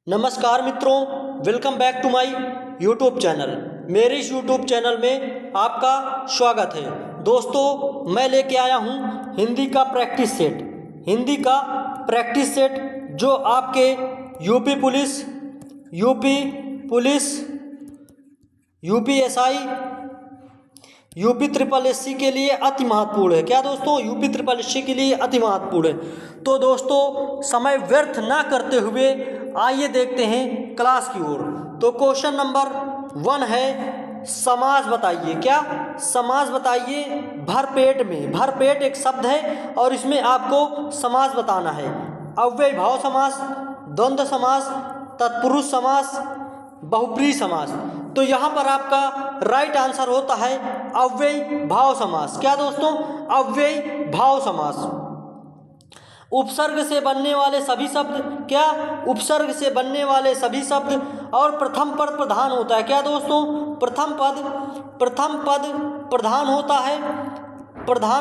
नमस्कार मित्रों, welcome back to my YouTube channel. मेरे इस यूट्यूब चैनल में आपका स्वागत है। दोस्तों, मैं लेके आया हूँ हिंदी का प्रैक्टिस सेट जो आपके UP police, UPSI, UP triple SC के लिए अति महत्वपूर्ण है। क्या दोस्तों? यूपी ट्रिपल एससी के लिए अति महत्वपूर्ण है। तो दोस्तों, समय व्यर्थ ना करते हुए आइए देखते हैं क्लास की ओर। तो क्वेश्चन नंबर 1 है, समास बताइए। क्या समास बताइए? भरपेट एक शब्द है और इसमें आपको समास बताना है। अव्ययी भाव समास, द्वंद्व समास, तत्पुरुष समास, बहुप्रिय समास। तो यहाँ पर आपका राइट आंसर होता है अव्ययी भाव समास। क्या दोस्तों? अव्ययी भाव समास। उपसर्ग से बनने वाले सभी शब्द, क्या उपसर्ग से बनने वाले सभी शब्द और प्रथम पद प्रधान होता है। क्या दोस्तों? प्रथम पद प्रधान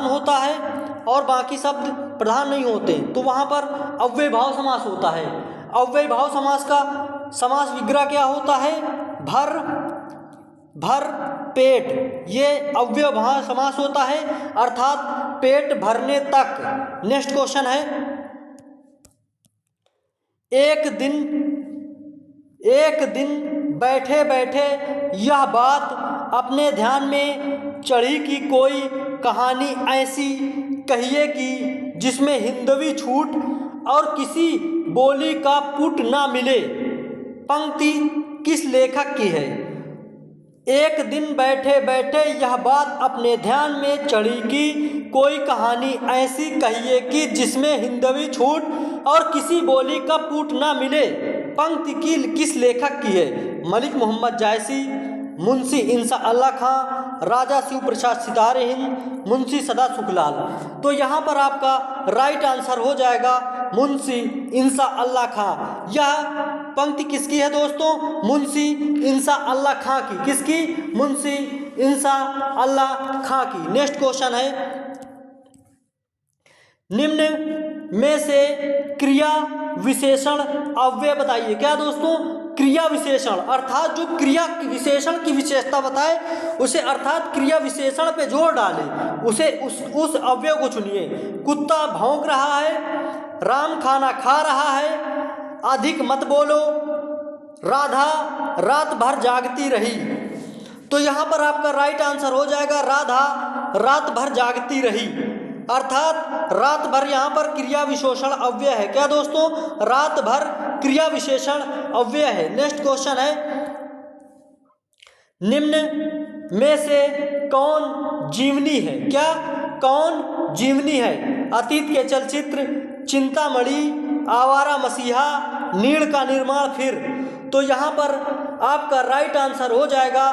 होता है और बाकी शब्द प्रधान नहीं होते, तो वहाँ पर अव्ययी भाव समास होता है। अव्ययी भाव समास का समास विग्रह क्या होता है? भर पेट, ये अव्ययी भाव समास होता है, अर्थात पेट भरने तक। नेक्स्ट क्वेश्चन है, एक दिन बैठे बैठे यह बात अपने ध्यान में चढ़ी कि कोई कहानी ऐसी कहिए कि जिसमें हिंदवी छूट और किसी बोली का पुट ना मिले। पंक्ति किस लेखक की है? एक दिन बैठे बैठे यह बात अपने ध्यान में चढ़ी कि कोई कहानी ऐसी कहिए कि जिसमें हिंदवी छूट और किसी बोली का पुट ना मिले। पंक्ति किस लेखक की है? मलिक मोहम्मद जायसी, मुंशी इंसा अल्लाह खां, राजा शिव प्रसाद सितारे हिंद, मुंशी सदा सुखलाल। तो यहाँ पर आपका राइट आंसर हो जाएगा मुंशी इंसा अल्लाह खां। यह पंक्ति किसकी है दोस्तों? मुंशी इंसा अल्लाह खां की। किसकी? मुंशी इंसा अल्लाह खां की। नेक्स्ट क्वेश्चन है, निम्न में से क्रिया विशेषण अव्यय बताइए। क्या दोस्तों? क्रिया विशेषण अर्थात जो क्रिया विशेषण की विशेषता बताए उसे, अर्थात क्रिया विशेषण पे जोर डाले उसे, उस अव्यय को चुनिए। कुत्ता भौंक रहा है, राम खाना खा रहा है, अधिक मत बोलो, राधा रात भर जागती रही। तो यहाँ पर आपका राइट आंसर हो जाएगा राधा रात भर जागती रही, अर्थात रात भर यहाँ पर क्रिया विशेषण अव्यय है। क्या दोस्तों? रात भर क्रिया विशेषण अव्यय है। नेक्स्ट क्वेश्चन है, निम्न में से कौन जीवनी है? क्या कौन जीवनी है? अतीत के चलचित्र, चिंतामणि, आवारा मसीहा, नीड़ का निर्माण फिर। तो यहाँ पर आपका राइट आंसर हो जाएगा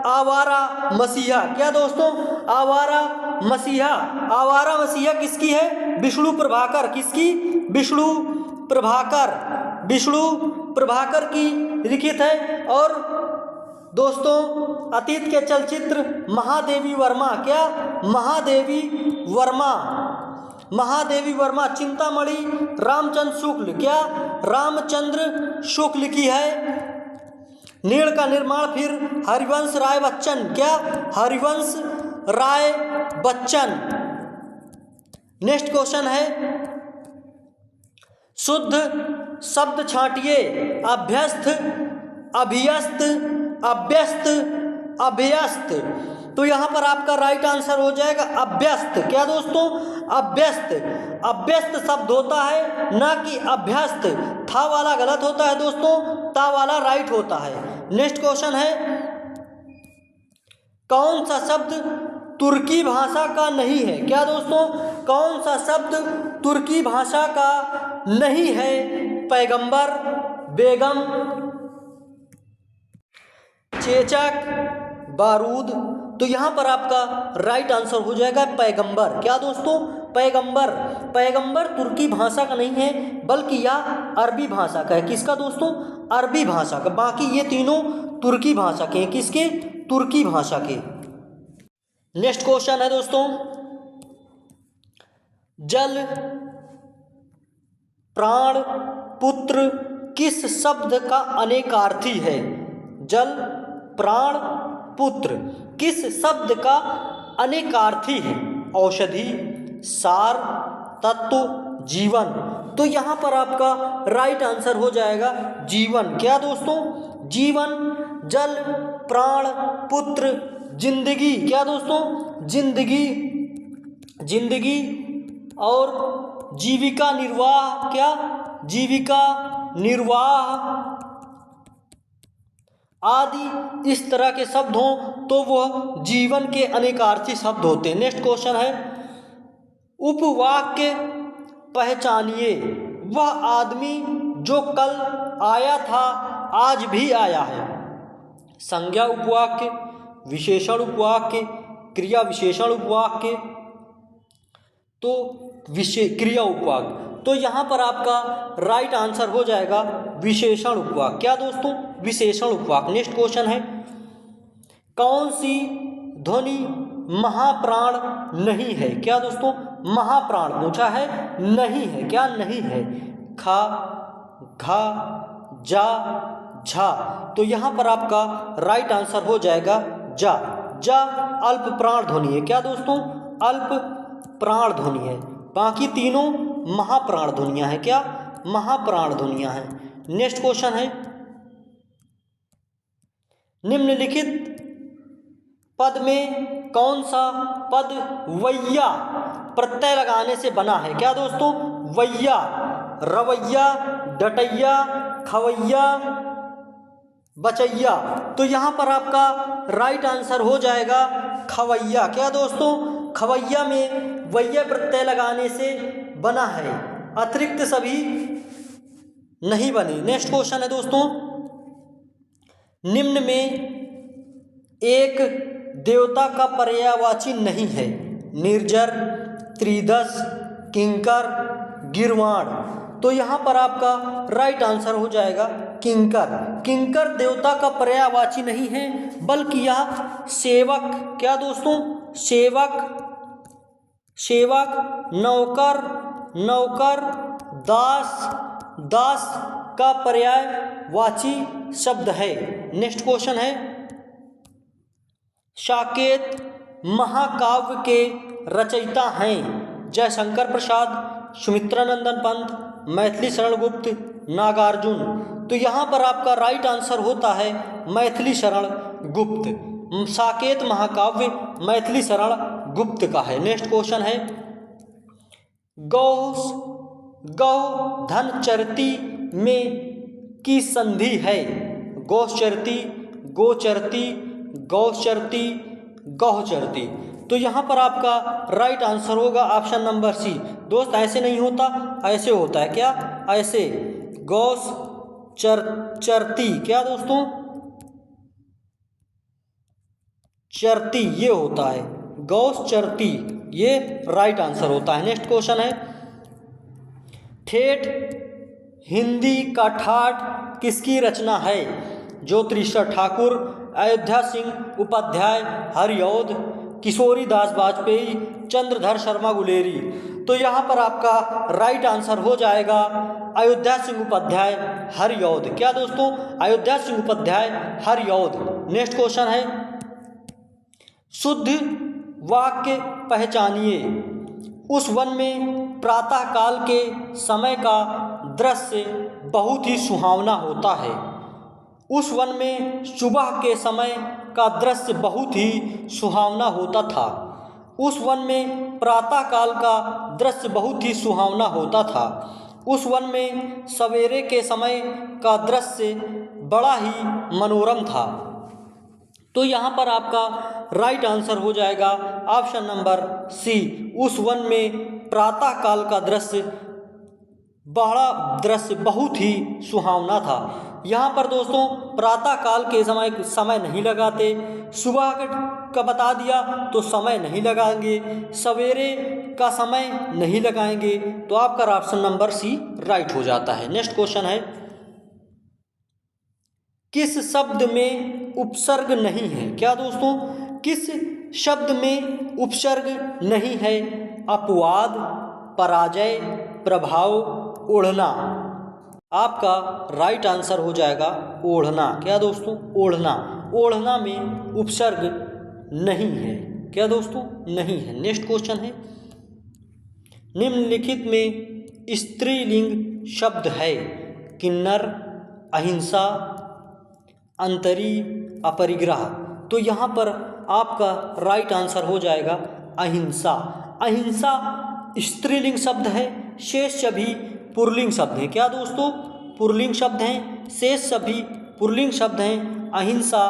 आवारा मसीहा। क्या दोस्तों? आवारा मसीहा। आवारा मसीहा किसकी है? विष्णु प्रभाकर। किसकी? विष्णु प्रभाकर की लिखित है। और दोस्तों, अतीत के चलचित्र महादेवी वर्मा। क्या? महादेवी वर्मा। चिंतामणि रामचंद्र शुक्ल। क्या? रामचंद्र शुक्ल की है। नीड़ का निर्माण फिर हरिवंश राय बच्चन। क्या? हरिवंश राय बच्चन। नेक्स्ट क्वेश्चन है, शुद्ध शब्द छांटिए। अभ्यस्त, अभियस्त, अभ्यस्त, अभ्यस्त। तो यहाँ पर आपका राइट आंसर हो जाएगा अभ्यस्त। क्या दोस्तों? अभ्यस्त शब्द होता है, ना कि अभ्यस्त। था वाला गलत होता है दोस्तों, ता वाला राइट होता है। नेक्स्ट क्वेश्चन है, कौन सा शब्द तुर्की भाषा का नहीं है? क्या दोस्तों? कौन सा शब्द तुर्की भाषा का नहीं है? पैगंबर, बेगम, चेचक, बारूद। तो यहाँ पर आपका राइट आंसर हो जाएगा पैगंबर। क्या दोस्तों? पैगंबर तुर्की भाषा का नहीं है, बल्कि यह अरबी भाषा का है। किसका दोस्तों? अरबी भाषा का। बाकी ये तीनों तुर्की भाषा के हैं। किसके? तुर्की भाषा के। नेक्स्ट क्वेश्चन है दोस्तों, जल, प्राण, पुत्र, किस शब्द का अनेकार्थी है? जल, प्राण, पुत्र। किस शब्द का अनेकार्थी है? औषधि, सार, तत्व, जीवन। तो यहाँ पर आपका राइट आंसर हो जाएगा जीवन। क्या दोस्तों? जीवन, जल, प्राण, पुत्र, जिंदगी। क्या दोस्तों? जिंदगी, जिंदगी और जीविका निर्वाह। क्या? जीविका निर्वाह आदि इस तरह के शब्द हों तो वह जीवन के अनेकार्थी शब्द होते हैं। नेक्स्ट क्वेश्चन है, उपवाक्य पहचानिए। वह आदमी जो कल आया था आज भी आया है। संज्ञा उपवाक्य, विशेषण उपवाक्य, क्रिया विशेषण उपवाक्य, तो क्रिया उपवाक्य। तो यहाँ पर आपका राइट आंसर हो जाएगा विशेषण उपवाक्य। क्या दोस्तों? विशेषण उपवाक्य। नेक्स्ट क्वेश्चन है, कौन सी ध्वनि महाप्राण नहीं है? क्या दोस्तों? महाप्राण पूछा है, नहीं है। क्या नहीं है? खा, घा, जा, झा। तो यहाँ पर आपका राइट आंसर हो जाएगा जा। जा अल्प प्राण ध्वनि है। क्या दोस्तों? अल्प प्राण ध्वनि है। बाकी तीनों महाप्राण ध्वनियाँ हैं। क्या? महाप्राण ध्वनियाँ हैं। नेक्स्ट क्वेश्चन है, निम्नलिखित पद में कौन सा पद वैया प्रत्यय लगाने से बना है? क्या दोस्तों? वैया, रवैया, डटैया, खवैया, बचैया। तो यहाँ पर आपका राइट आंसर हो जाएगा खवैया। क्या दोस्तों? खवैया में वैया प्रत्यय लगाने से बना है, अतिरिक्त सभी नहीं बने। नेक्स्ट क्वेश्चन है दोस्तों, निम्न में एक देवता का पर्यायवाची नहीं है। निर्जर, त्रिदश, किंकर, गिरवाण। तो यहाँ पर आपका राइट आंसर हो जाएगा किंकर। किंकर देवता का पर्यायवाची नहीं है, बल्कि यह सेवक। क्या दोस्तों? सेवक, सेवक, नौकर, नौकर, दास, दास का पर्यायवाची शब्द है। नेक्स्ट क्वेश्चन है, साकेत महाकाव्य के रचयिता हैं जयशंकर प्रसाद, सुमित्रानंदन पंत, मैथिली शरण गुप्त, नागार्जुन। तो यहाँ पर आपका राइट आंसर होता है मैथिली शरण गुप्त। साकेत महाकाव्य मैथिली शरण गुप्त का है। नेक्स्ट क्वेश्चन है, गौ धनचरती में की संधि है? गौचरती, गोचरती, गौचरती, गौचरती। तो यहाँ पर आपका राइट आंसर होगा ऑप्शन नंबर सी। दोस्त ऐसे नहीं होता, ऐसे होता है। क्या? ऐसे, गौचरती। क्या दोस्तों? चरती ये होता है, गौचरती ये राइट आंसर होता है। नेक्स्ट क्वेश्चन है, ठेठ हिंदी का ठाठ किसकी रचना है? ज्योतिरीश्वर ठाकुर, अयोध्या सिंह उपाध्याय, हरिऔध, किशोरी दास वाजपेयी, चंद्रधर शर्मा गुलेरी। तो यहाँ पर आपका राइट आंसर हो जाएगा अयोध्या सिंह उपाध्याय, हरिऔध। क्या दोस्तों? अयोध्या सिंह उपाध्याय, हरिऔध। नेक्स्ट क्वेश्चन है, शुद्ध वाक्य पहचानिए। उस वन में प्रातः काल के समय का दृश्य बहुत ही सुहावना होता है। उस वन में सुबह के समय का दृश्य बहुत ही सुहावना होता था। उस वन में प्रातः काल का दृश्य बहुत ही सुहावना होता था। उस वन में सवेरे के समय का दृश्य बड़ा ही मनोरम था। तो यहाँ पर आपका राइट आंसर हो जाएगा ऑप्शन नंबर सी। उस वन में प्रातः काल का दृश्य बहुत ही सुहावना था। यहाँ पर दोस्तों प्रातः काल के समय नहीं लगाते, सुबह का बता दिया तो समय नहीं लगाएंगे, सवेरे का समय नहीं लगाएंगे। तो आपका ऑप्शन नंबर सी राइट हो जाता है। नेक्स्ट क्वेश्चन है, किस शब्द में उपसर्ग नहीं है? क्या दोस्तों? किस शब्द में उपसर्ग नहीं है? अपवाद, पराजय, प्रभाव, ओढ़ना। आपका राइट आंसर हो जाएगा ओढ़ना। क्या दोस्तों? ओढ़ना। ओढ़ना में उपसर्ग नहीं है। क्या दोस्तों? नहीं है। नेक्स्ट क्वेश्चन है, निम्नलिखित में स्त्रीलिंग शब्द है किन्नर, अहिंसा, अंतरी, अपरिग्रह। तो यहाँ पर आपका राइट आंसर हो जाएगा अहिंसा। अहिंसा स्त्रीलिंग शब्द है, शेष सभी पुल्लिंग शब्द हैं। क्या दोस्तों? पुल्लिंग शब्द हैं, शेष सभी पुल्लिंग शब्द हैं। अहिंसा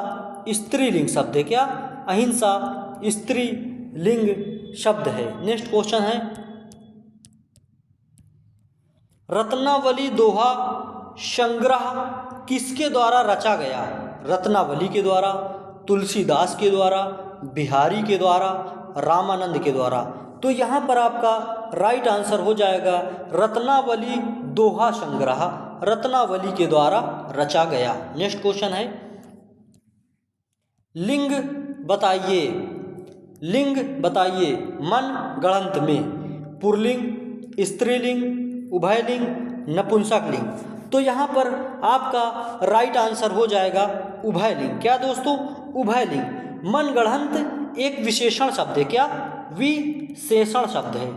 स्त्रीलिंग शब्द है। क्या? अहिंसा स्त्रीलिंग शब्द है। नेक्स्ट क्वेश्चन है, रत्नावली दोहा संग्रह किसके द्वारा रचा गया? रत्नावली के द्वारा, तुलसीदास के द्वारा, बिहारी के द्वारा, रामानंद के द्वारा। तो यहाँ पर आपका राइट आंसर हो जाएगा रत्नावली दोहा संग्रह रत्नावली के द्वारा रचा गया। नेक्स्ट क्वेश्चन है, लिंग बताइए। लिंग बताइए मन गणंत में पुल्लिंग, स्त्रीलिंग, उभयलिंग, नपुंसकलिंग। तो यहाँ पर आपका राइट आंसर हो जाएगा उभयलिंग। क्या दोस्तों? उभयलिंग। मनगढ़ंत एक विशेषण शब्द है। क्या? विशेषण शब्द है।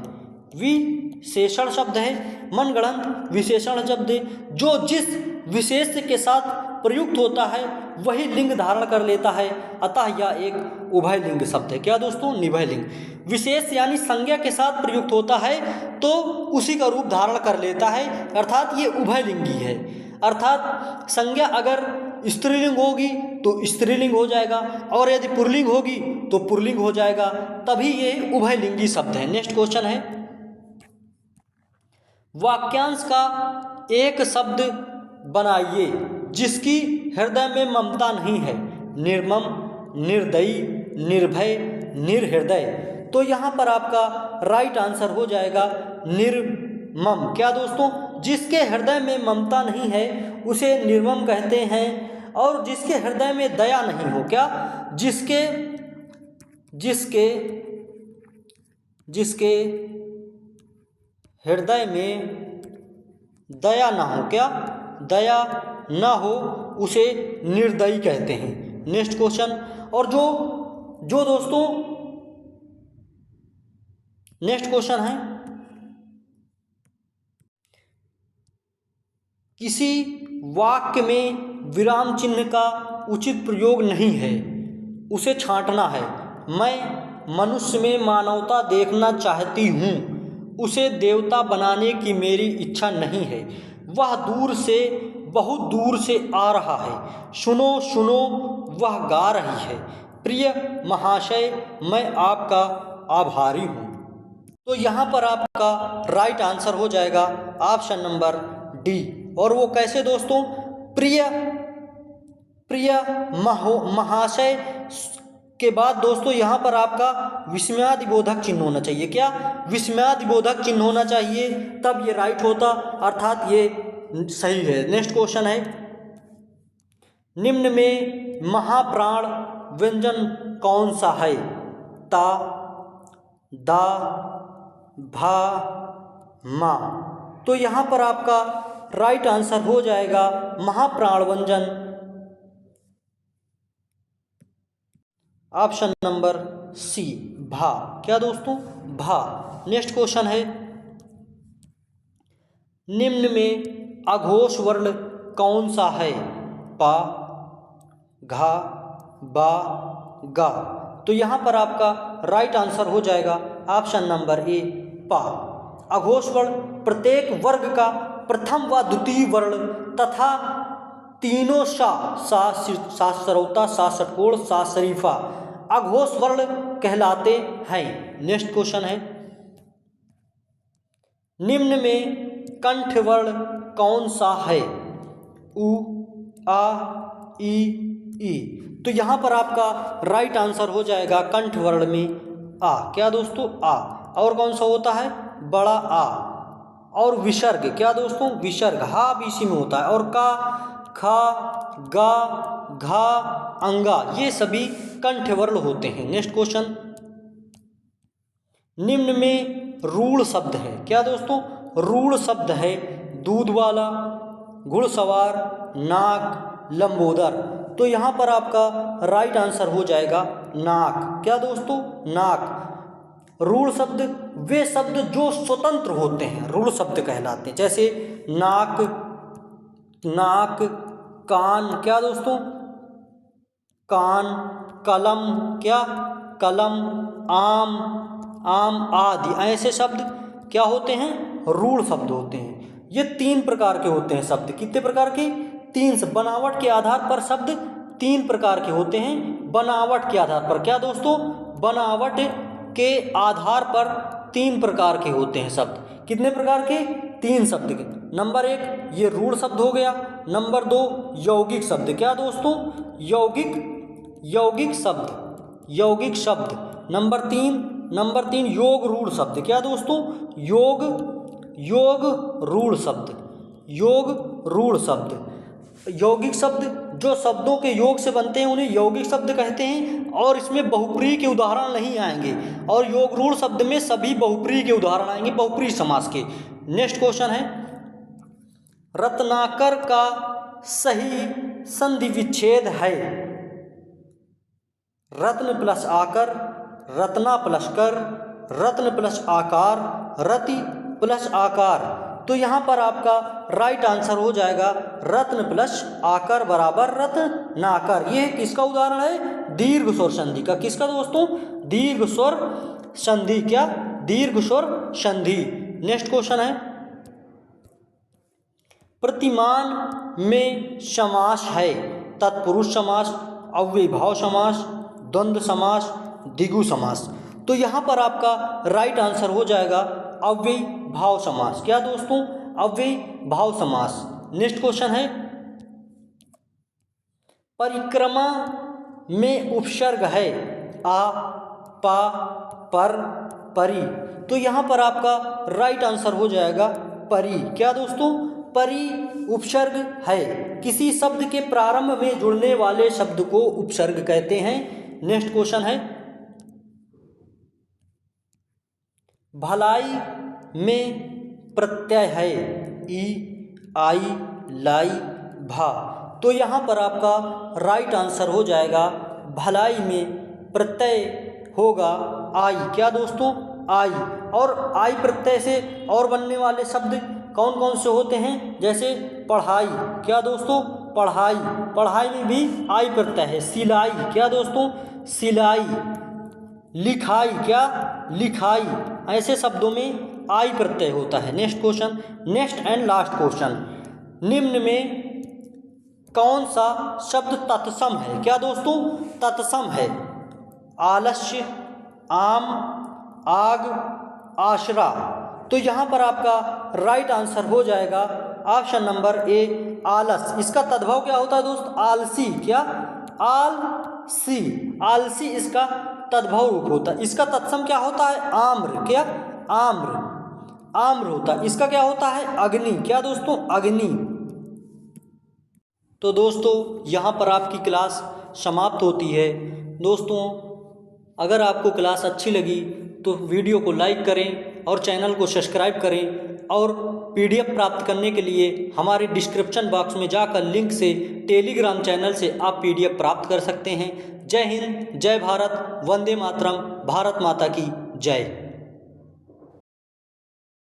विशेषण शब्द है। मनगढ़ंत विशेषण शब्द है जो जिस विशेष के साथ प्रयुक्त होता है वही लिंग धारण कर लेता है, अतः यह एक उभयलिंग शब्द है। क्या दोस्तों? निभयलिंग। विशेष यानी संज्ञा के साथ प्रयुक्त होता है तो उसी का रूप धारण कर लेता है, अर्थात ये उभयलिंगी है। अर्थात संज्ञा अगर स्त्रीलिंग होगी तो स्त्रीलिंग हो जाएगा और यदि पुल्लिंग होगी तो पुल्लिंग हो जाएगा, तभी ये उभयलिंगी शब्द है। नेक्स्ट क्वेश्चन है, वाक्यांश का एक शब्द बनाइए जिसकी हृदय में ममता नहीं है। निर्मम, निर्दयी, निर्भय, निर्हृदय। तो यहाँ पर आपका राइट आंसर हो जाएगा निर्मम। क्या दोस्तों? जिसके हृदय में ममता नहीं है उसे निर्मम कहते हैं, और जिसके हृदय में दया नहीं हो। क्या? जिसके जिसके जिसके हृदय में दया ना हो। क्या? दया ना हो उसे निर्दयी कहते हैं। नेक्स्ट क्वेश्चन, और जो दोस्तों नेक्स्ट क्वेश्चन है, किसी वाक्य में विराम चिन्ह का उचित प्रयोग नहीं है, उसे छांटना है। मैं मनुष्य में मानवता देखना चाहती हूँ, उसे देवता बनाने की मेरी इच्छा नहीं है। वह दूर से, बहुत दूर से आ रहा है, सुनो सुनो वह गा रही है। प्रिय महाशय, मैं आपका आभारी हूँ। तो यहाँ पर आपका राइट आंसर हो जाएगा ऑप्शन नंबर डी। और वो कैसे दोस्तों? प्रिय महाशय के बाद दोस्तों यहाँ पर आपका विस्मयादिबोधक चिन्ह होना चाहिए। क्या? विस्मयादिबोधक चिन्ह होना चाहिए, तब ये राइट होता, अर्थात ये सही है। नेक्स्ट क्वेश्चन है, निम्न में महाप्राण व्यंजन कौन सा है? ता, दा, भा, मा। तो यहाँ पर आपका राइट आंसर हो जाएगा महाप्राण व्यंजन ऑप्शन नंबर सी, भा। क्या दोस्तों? भा। नेक्स्ट क्वेश्चन है, निम्न में अघोष वर्ण कौन सा है? पा, घा, बा, गा। तो यहाँ पर आपका राइट आंसर हो जाएगा ऑप्शन नंबर ए, पा। अघोष वर्ण प्रत्येक वर्ग का प्रथम व द्वितीय वर्ण तथा तीनों सा सरौता, सा षटकोण, सा शरीफा अघोष वर्ण कहलाते हैं। नेक्स्ट क्वेश्चन है, निम्न में कंठ वर्ण कौन सा है? उ, आ, ई। तो यहाँ पर आपका राइट आंसर हो जाएगा कंठ वर्ण में आ। क्या दोस्तों? आ। और कौन सा होता है? बड़ा आ। और विसर्ग, क्या दोस्तों? विसर्ग हा भी इसी में होता है। और का, खा, गा, घा, अंगा, ये सभी कंठ वर्ण होते हैं। नेक्स्ट क्वेश्चन, निम्न में रूढ़ शब्द है। क्या दोस्तों? रूढ़ शब्द है दूध वाला, घुड़सवार, नाक, लंबोदर। तो यहाँ पर आपका राइट आंसर हो जाएगा नाक। क्या दोस्तों? नाक। रूढ़ शब्द वे शब्द जो स्वतंत्र होते हैं, रूढ़ शब्द कहलाते हैं। जैसे नाक, नाक, कान, क्या दोस्तों? कान, कलम, क्या? कलम, आम, आम आदि ऐसे शब्द क्या होते हैं? रूढ़ शब्द होते हैं। ये 3 प्रकार के होते हैं शब्द। कितने प्रकार के? 3 से। बनावट के आधार पर शब्द 3 प्रकार के होते हैं। बनावट के आधार पर, क्या दोस्तों? बनावट के आधार पर 3 प्रकार के होते हैं शब्द। कितने प्रकार के? 3 शब्द के। नंबर 1 ये रूढ़ शब्द हो गया। नंबर 2 यौगिक शब्द। क्या दोस्तों? यौगिक शब्द, यौगिक शब्द। नंबर 3 योग रूढ़ शब्द। क्या दोस्तों? योग रूढ़ शब्द, योग रूढ़ शब्द। यौगिक शब्द जो शब्दों के योग से बनते हैं उन्हें यौगिक शब्द कहते हैं, और इसमें बहुप्रिय के उदाहरण नहीं आएंगे। और योग रूढ़ शब्द में सभी बहुप्रिय के उदाहरण आएंगे, बहुप्रिय समास के। नेक्स्ट क्वेश्चन है, रत्नाकर का सही संधि विच्छेद है। रत्न प्लस आकर, रत्ना प्लस कर, रत्न प्लस आकार, रति प्लस आकार। तो यहाँ पर आपका राइट आंसर हो जाएगा रत्न प्लस आकर बराबर रत्नाकर। ये किसका उदाहरण है? दीर्घ स्वर संधि का। किसका दोस्तों? दीर्घ स्वर संधि। क्या? दीर्घ स्वर संधि। नेक्स्ट क्वेश्चन है, प्रतिमान में समास है। तत्पुरुष समास, अव्ययीभाव समास, द्वंद्व समास, द्विगु समास। तो यहाँ पर आपका राइट आंसर हो जाएगा अव्ययीभाव समास। क्या दोस्तों? अव्ययीभाव समास। नेक्स्ट क्वेश्चन है, परिक्रमा में उपसर्ग है आ, पा, पर, परि। तो यहाँ पर आपका राइट आंसर हो जाएगा परि। क्या दोस्तों? परि उपसर्ग है। किसी शब्द के प्रारंभ में जुड़ने वाले शब्द को उपसर्ग कहते हैं। नेक्स्ट क्वेश्चन है, भलाई में प्रत्यय है ई, आई, लाई, भा। तो यहाँ पर आपका राइट आंसर हो जाएगा भलाई में प्रत्यय होगा आई। क्या दोस्तों? आई। और आई प्रत्यय से और बनने वाले शब्द कौन कौन से होते हैं? जैसे पढ़ाई। क्या दोस्तों? पढ़ाई। पढ़ाई में भी आई प्रत्यय है। सिलाई। क्या दोस्तों? सिलाई। लिखाई। क्या? लिखाई। ऐसे शब्दों में आई प्रत्यय होता है। Next question, next and last question, निम्न में कौन सा शब्द तत्सम है? क्या दोस्तों? तत्सम है। आलस्य, आम, आग, आशरा। तो यहाँ पर आपका राइट आंसर हो जाएगा ऑप्शन नंबर ए, आलस। इसका तद्भव क्या होता है दोस्त? आलसी। क्या? आलसी। आलसी इसका तद्भव रूप होता है। इसका तत्सम क्या होता है? आम्र। क्या? आम्र। आम्र होता है। इसका क्या होता है? अग्नि। क्या दोस्तों? अग्नि। तो दोस्तों यहाँ पर आपकी क्लास समाप्त होती है। दोस्तों अगर आपको क्लास अच्छी लगी तो वीडियो को लाइक करें और चैनल को सब्सक्राइब करें, और PDF प्राप्त करने के लिए हमारे डिस्क्रिप्शन बॉक्स में जाकर लिंक से टेलीग्राम चैनल से आप PDF प्राप्त कर सकते हैं। जय हिंद, जय भारत, वंदे मातरम, भारत माता की जय।